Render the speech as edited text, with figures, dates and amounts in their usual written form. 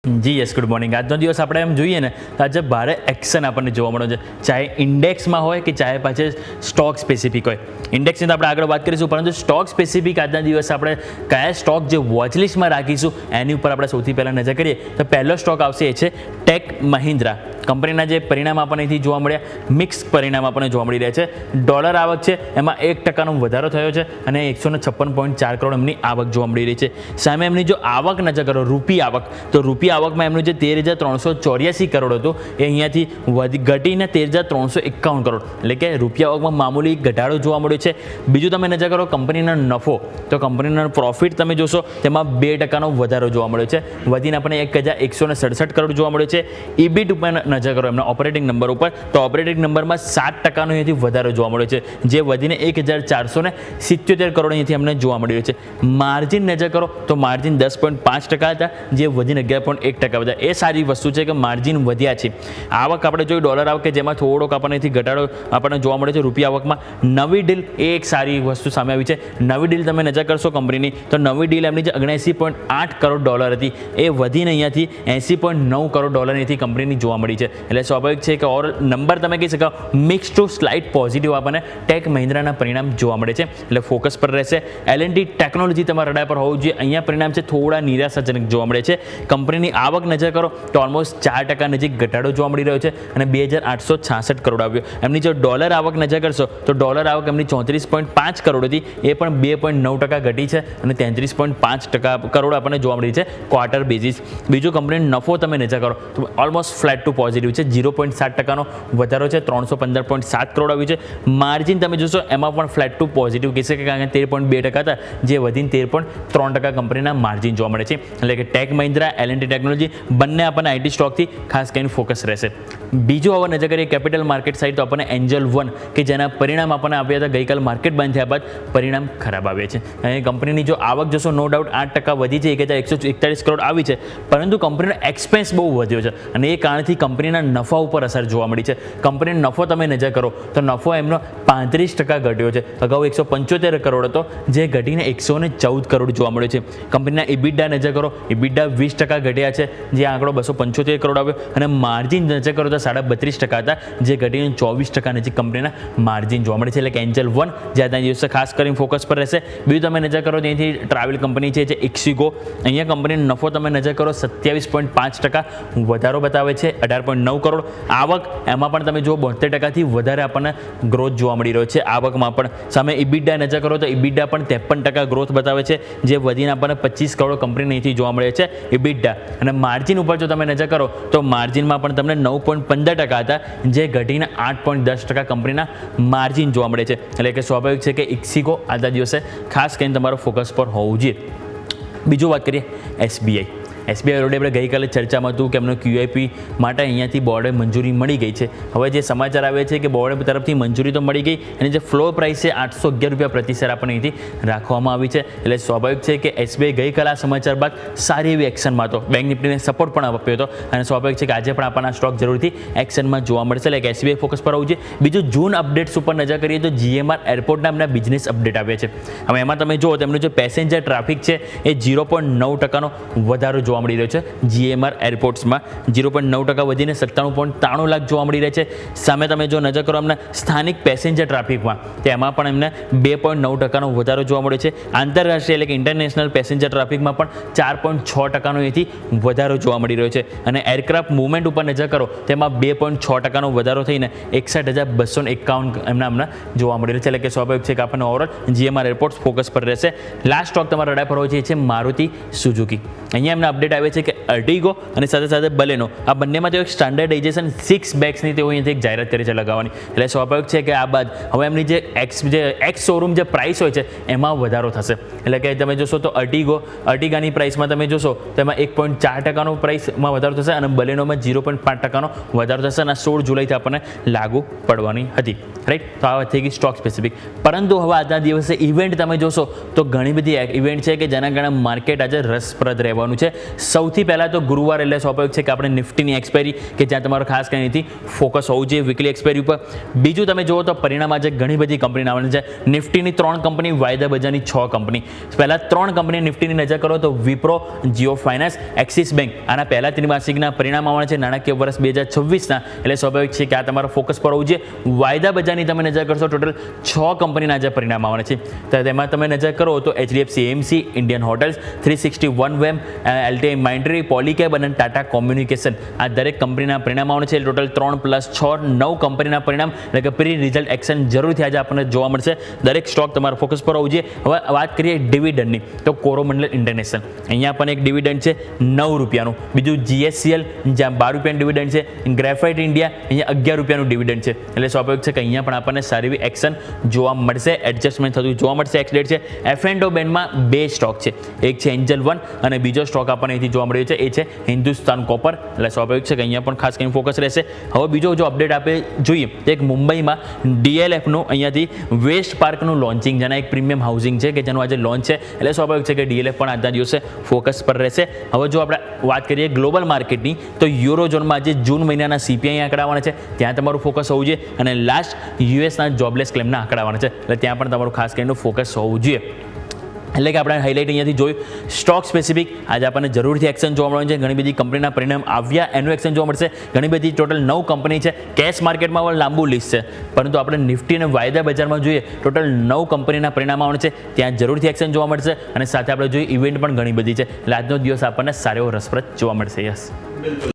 જી yes, good morning. આજનો દિવસ આપણે એમ જોઈએ ને તો આજે ભારે એક્શન આપણને જોવા મળે છે, ચાહે ઇન્ડેક્સમાં હોય કે ચાહે પાછળ સ્ટોક સ્પેસિફિક હોય. ઇન્ડેક્સની તો આપણે આગળ વાત કરીશું, પરંતુ સ્ટોક સ્પેસિફિક આજના દિવસે આપણે કયા સ્ટોક જે વોચલિસ્ટમાં રાખીશું એની ઉપર આપણે સૌથી પહેલાં નજર કરીએ તો પહેલો સ્ટોક આવશે એ છે ટેક મહિન્દ્રા. કંપનીના જે પરિણામ આપણને અહીંથી જોવા મળ્યા, મિક્સ પરિણામ આપણને જોવા મળી રહ્યા છે. ડોલર આવક છે એમાં 1% વધારો થયો છે અને 156.4 કરોડ એમની આવક જોવા મળી રહી છે. સામે એમની જો આવક નજર કરો, રૂપી આવક, તો રૂપી આવકમાં એમનું જે 13,384 કરોડ હતું એ અહીંયાથી ઘટીને 13,351 કરોડ, એટલે કે રૂપિયા આવકમાં મામૂલી ઘટાડો જોવા મળ્યો છે. બીજું તમે નજર કરો કંપનીનો નફો, તો કંપનીનો પ્રોફિટ તમે જોશો તેમાં 2%નો વધારો જોવા મળ્યો છે, વધીને આપણને 1,167 કરોડ જોવા મળ્યો છે. ઇબિટ ઉપર નજર કરો એમના ઓપરેટિંગ નંબર ઉપર, તો ઓપરેટિંગ નંબરમાં 7%નો અહીંયાથી વધારો જોવા મળ્યો છે, જે વધીને 1,477 કરોડ અહીંયાથી અમને જોવા મળ્યો છે. માર્જિન નજર કરો તો માર્જિન 10.5% હતા, જે વધીને 11.1% વધ્યા. એ સારી વસ્તુ છે કે માર્જિન વધ્યા છે. આવક આપણે જોઈ ડોલર આવક કે જેમાં થોડોક આપણને ઘટાડો આપણને જોવા મળે છે રૂપિયા આવકમાં. નવી ડીલ એ એક સારી વસ્તુ સામે આવી છે. નવી ડીલ તમે નજર કરશો કંપનીની, તો નવી ડીલ એમની જે 79.8 કરોડ ડોલર હતી એ વધીને અહીંયાથી 80.9 કરોડ ડોલર અહીંથી કંપનીની જોવા મળી છે. એટલે સ્વાભાવિક છે કે ઓવરઓલ નંબર તમે કહી શકો મિક્સ ટુ સ્લાઇટ પોઝિટિવ આપણને ટેક મહિન્દ્રાના પરિણામ જોવા મળે છે. એટલે ફોકસ પર રહેશે. L&T ટેકનોલોજી તમારા રડાર પર હોવું જોઈએ. અહીંયા પરિણામ છે થોડા નિરાશાજનક જોવા મળે છે. કંપનીની આવક નજર કરો તો ઓલમોસ્ટ 4% નજીક ઘટાડો જોવા મળી રહ્યો છે અને 2,866 કરોડ આવ્યો. એમની જો ડોલર આવક નજર કરશો તો ડોલર આવક એમની 34.5 કરોડ હતી, એ પણ 2.9% ઘટી છે અને 33.5 કરોડ આપણને જોવા મળી છે ક્વાર્ટર બેઝિસ. બીજું કંપનીનો નફો તમે નજર કરો તો ઓલમોસ્ટ ફ્લેટ ટુ પોઝિટિવ છે, 0.7%નો વધારો છે, 315.7 કરોડ આવ્યું છે. માર્જિન તમે જોશો એમાં પણ ફ્લેટ ટુ પોઝિટિવ કહી શકે, કારણ કે 13.2% હતા, જે વધીને 13.3% કંપનીના માર્જિન જોવા મળે છે. એટલે કે ટેક મહિન્દ્રા, L&T ટેકનોલોજી બંને આપણને આઈટી સ્ટોકથી ખાસ કરીને ફોકસ રહેશે. બીજું હવે નજર કરીએ કેપિટલ માર્કેટ સાઇડ, તો આપણને એન્જલ વન કે જેના પરિણામ આપણને આપ્યા હતા ગઈકાલ માર્કેટ બંધ થયા બાદ પરિણામ ખરાબ આવ્યા છે. અને કંપનીની જો આવક જોશો નો ડાઉટ 8% વધી છે, 1,141 કરોડ આવી છે, પરંતુ કંપનીનો એક્સપેન્સ બહુ વધ્યો છે અને એ કારણથી કંપનીના નફા ઉપર અસર જોવા મળી છે. કંપનીનો નફો તમે નજર કરો તો નફો એમનો 35% ઘટ્યો છે. અગાઉ 175 કરોડ હતો, જે ઘટીને 114 કરોડ જોવા મળ્યો છે. કંપનીના ઇબિડા નજર કરો, ઇબિડા 20% ઘટ્યા છે, જે આંકડો 275 કરોડ આવ્યો અને માર્જિન નજર કરો તો 32% હતા, જે ઘટીને 24% નજીક કંપનીના માર્જિન જોવા મળે છે. એટલે કે એન્જલ વન જે આજના દિવસે ખાસ કરીને ફોકસ પર રહેશે. બીજું તમે નજર કરો ત્યાંથી ટ્રાવેલ કંપની છે જે ઇક્સિગો, અહીંયા કંપનીનો નફો તમે નજર કરો 27.5% વધારો બતાવે છે, 18.9 કરોડ. આવક એમાં પણ તમે જુઓ 72%થી વધારે આપણને ગ્રોથ જોવા મળી રહ્યો છે આવકમાં પણ. સામે ઇબિડા નજર કરો તો ઇબિડા પણ 53% ગ્રોથ બતાવે છે, જે વધીને આપણને 25 કરોડ કંપની અહીંથી જોવા મળે છે ઇબિડા. અને માર્જિન ઉપર જો તમે નજર કરો તો માર્જિનમાં પણ તમને 9.15% હતા, જે ઘટીને 8.10% કંપનીના માર્જિન જોવા મળે છે. એટલે કે સ્વાભાવિક છે કે ઇક્સિગો આજના દિવસે ખાસ કરીને તમારો ફોકસ પર હોવું જોઈએ. બીજું વાત કરીએ SBI રોડે આપણે ગઈકાલે ચર્ચામાં હતું કે એમનો QIP માટે અહીંયાથી બોર્ડે મંજૂરી મળી ગઈ છે. હવે જે સમાચાર આવે છે કે બોર્ડ તરફથી મંજૂરી તો મળી ગઈ અને જે ફ્લોર પ્રાઇસ છે 811 રૂપિયા પ્રતિ શેર આપણને અહીંથી રાખવામાં આવી છે. એટલે સ્વાભાવિક છે કે SBI ગઈકાલે આ સમાચાર બાદ સારી એવી એક્શનમાં હતો, બેંક નિફ્ટીને સપોર્ટ પણ આપ્યો હતો અને સ્વાભાવિક છે કે આજે પણ આપણને સ્ટોક જરૂરથી એક્શનમાં જોવા મળશે. એટલે કે SBI ફોકસ પર આવવું જોઈએ. બીજું જૂન અપડેટ્સ ઉપર નજર કરીએ તો GMR એરપોર્ટના એમના બિઝનેસ અપડેટ આવ્યા છે. હવે એમાં તમે જુઓ તેમનું જે પેસેન્જર ટ્રાફિક છે એ 0.9%નો વધારો જોવા મળી રહ્યો છે. GMR એરપોર્ટ્સમાં 0.9% વધીને 97.93 લાખ જોવા મળી રહ્યા છે. સામે તમે જો નજર કરો એમના સ્થાનિક પેસેન્જર ટ્રાફિકમાં, તેમાં પણ એમને 2.9%નો વધારો જોવા મળ્યો છે. આંતરરાષ્ટ્રીય એટલે કે ઇન્ટરનેશનલ પેસેન્જર ટ્રાફિકમાં પણ 4.6%નો એથી વધારો જોવા મળી રહ્યો છે. અને એરક્રાફ્ટ મુવમેન્ટ ઉપર નજર કરો તેમાં 2.6%નો વધારો થઈને 61,251 એમના જોવા મળી રહ્યો છે. એટલે કે સ્વાભાવિક છે કે આપણને ઓવરઓલ GMR એરપોર્ટ્સ ફોકસ પર રહેશે. લાસ્ટ સ્ટોક તમારા રડાર પર હોય છે મારુતિ સુઝુકી. અહીંયા એમને અપડેટ આવે છે કે અર્ટિગો અને સાથે સાથે બલેનો આ બંનેમાં તેઓ એક સ્ટાન્ડર્ડાઇઝેશન 6 બેગ્સની તેઓ અહીંયાથી એક જાહેરાત કરી છે લગાવવાની. એટલે સ્વાભાવિક છે કે આ બાદ હવે એમની જે એક્સ શોરૂમ જે પ્રાઇસ હોય છે એમાં વધારો થશે. એટલે કે તમે જોશો તો અર્ટિગાની પ્રાઇસમાં તમે જોશો તો એમાં 1.4%નો પ્રાઇસમાં વધારો થશે અને બલેનોમાં 0.5%નો વધારો થશે અને 16 જુલાઈથી આપણને લાગુ પડવાની હતી. રાઈટ, તો આ થઈ ગઈ સ્ટોક સ્પેસિફિક. પરંતુ હવે આજના દિવસે ઇવેન્ટ તમે જોશો તો ઘણી બધી ઇવેન્ટ છે કે જેના કારણે માર્કેટ આજે રસપ્રદ રહેવાનું છે. સૌથી પહેલાં તો ગુરુવાર એટલે સ્વાભાવિક છે કે આપણે નિફ્ટીની એક્સપાયરી કે જ્યાં તમારો ખાસ કંઈ નથી ફોકસ હોવું જોઈએ વીકલી એક્સપાયરી ઉપર. બીજું તમે જુઓ તો પરિણામ આજે ઘણી બધી કંપની આવવાની છે. નિફ્ટીની 3 કંપની, વાયદા બજારની 6 કંપની. પહેલાં 3 કંપની નિફ્ટીની નજર કરો તો Wipro, Jio finance, axis bank આના પહેલા ત્રિમાસિકના પરિણામ આવવાના છે નાણાકીય વર્ષ 2026ના, એટલે સ્વાભાવિક છે કે આ તમારો ફોકસ પર હોવું જોઈએ. વાયદા બજારની તમે નજર કરશો ટોટલ 6 કંપનીના આજે પરિણામ આવવાના છે. તો તેમાં તમે નજર કરો તો HDFC AMC, Indian Hotels, 360 ONE, LTI Mindtree, Polycab અને ટાટા કોમ્યુનિકેશન આ દરેક કંપનીના પરિણામ આવવાના છે. ટોટલ 3 + 6 9 કંપનીના પરિણામ એટલે કે પ્રી રિઝલ્ટ એક્શન જરૂરથી આજે આપણને જોવા મળશે. દરેક સ્ટોક તમારો ફોકસ પર હોવું જોઈએ. હવે વાત કરીએ ડિવિડન્ડની તો કોરોમંડલ ઇન્ટરનેશનલ અહીંયા પણ એક ડિવિડન્ડ છે 9 રૂપિયાનું. બીજું GSCL જ્યાં 12 રૂપિયાનું ડિવિડન્ડ છે. ગ્રેફાઇટ ઇન્ડિયા અહીંયા 11 રૂપિયાનું ડિવિડન્ડ છે. એટલે સ્વાભાવિક છે કે અહીંયા પણ આપણને સારી એવી એક્શન જોવા મળશે, એડજસ્ટમેન્ટ થતું જોવા મળશે. એક્સડેટ છે. F&O બેન્ડમાં 2 સ્ટોક છે, એક છે એન્જલ વન અને બીજો સ્ટોક આપણને અહીંથી જોવા મળી છે એ છે હિન્દુસ્તાન કોપર. એટલે સ્વાભાવિક છે કે અહીંયા પણ ખાસ કરીને ફોકસ રહેશે. હવે બીજો જો અપડેટ આપણે જોઈએ તો એક મુંબઈમાં DLFનું અહીંયાથી વેસ્ટ પાર્કનું લોન્ચિંગ જેના એક પ્રીમિયમ હાઉસિંગ છે કે જેનું આજે લોન્ચ છે. એટલે સ્વાભાવિક છે કે DLF પણ આજના દિવસે ફોકસ પર રહેશે. હવે જો આપણે વાત કરીએ ગ્લોબલ માર્કેટની તો યુરોઝોનમાં આજે જૂન મહિનાના CPI આંકડા આવવાના છે, ત્યાં તમારું ફોકસ હોવું જોઈએ. અને લાસ્ટ યુએસના જોબલેસ ક્લેમના આંકડા આવવાના છે, એટલે ત્યાં પણ તમારું ખાસ કરીને ફોકસ હોવું જોઈએ. એટલે કે આપણે હાઇલાઇટ અહીંયાથી જોયું સ્ટોક સ્પેસિફિક આજે આપણને જરૂરથી એક્શન જોવા મળવાનું છે. ઘણી બધી કંપનીના પરિણામ આવ્યા એનું એક્શન જોવા મળશે. ઘણી બધી ટોટલ 9 કંપની છે. કેશ માર્કેટમાં પણ લાંબુ લિસ્ટ છે, પરંતુ આપણે નિફ્ટી અને વાયદા બજારમાં જોઈએ ટોટલ 9 કંપનીના પરિણામ આવવાના છે, ત્યાં જરૂરથી એક્શન જોવા મળશે. અને સાથે આપણે જોઈએ ઇવેન્ટ પણ ઘણી બધી છે, એટલે આજનો દિવસ આપણને સારો એવો રસપ્રદ જોવા મળશે. યસ.